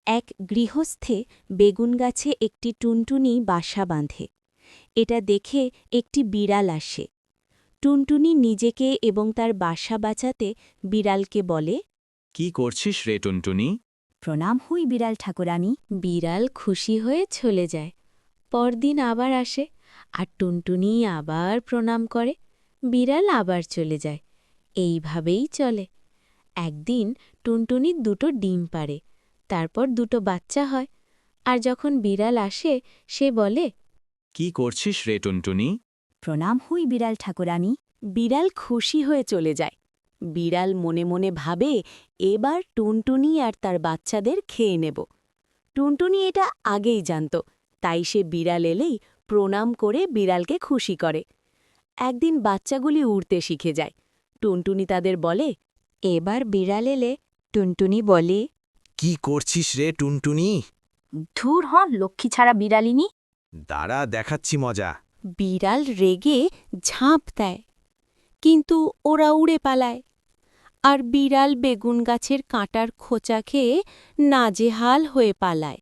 এক গৃহস্থে বেগুন গাছে একটি টুনটুনি বাসা বাঁধে। এটা দেখে একটি বিড়াল আসে। টুনটুনি নিজেকে এবং তার বাসা বাঁচাতে বিড়ালকে বলে, কি করছিস রে টুনটুনি? প্রণাম হই বিড়াল ঠাকুরানী। বিড়াল খুশি হয়ে চলে যায়। পরদিন আবার আসে, আর টুনটুনি আবার প্রণাম করে। বিড়াল আবার চলে যায়। এইভাবেই চলে। একদিন টুনটুনি দুটো ডিম পাড়ে, তারপর দুটো বাচ্চা হয়। আর যখন বিড়াল আসে, সে বলে, কি করছিস রে টুনটুনি? প্রণাম হই বিড়াল ঠাকুরানী। বিড়াল খুশি হয়ে চলে যায়। বিড়াল মনে মনে ভাবে, এবার টুনটুনি আর তার বাচ্চাদের খেয়ে নেব। টুনটুনি এটা আগেই জানত, তাই সে বিড়াল এলেই প্রণাম করে বিড়ালকে খুশি করে। একদিন বাচ্চাগুলি উড়তে শিখে যায়। টুনটুনি তাদের বলে, এবার বিড়াল এলে টুনটুনি বলে, কি করছিস রে টুনটুনি? ধুর হন লক্ষ্মী ছাড়া বিড়ালিনী। দাঁড়া, দেখাচ্ছি মজা। বিড়াল রেগে ঝাঁপ দেয়, কিন্তু ওরা উড়ে পালায়। আর বিড়াল বেগুন গাছের কাঁটার খোঁচা খেয়ে নাজেহাল হয়ে পালায়।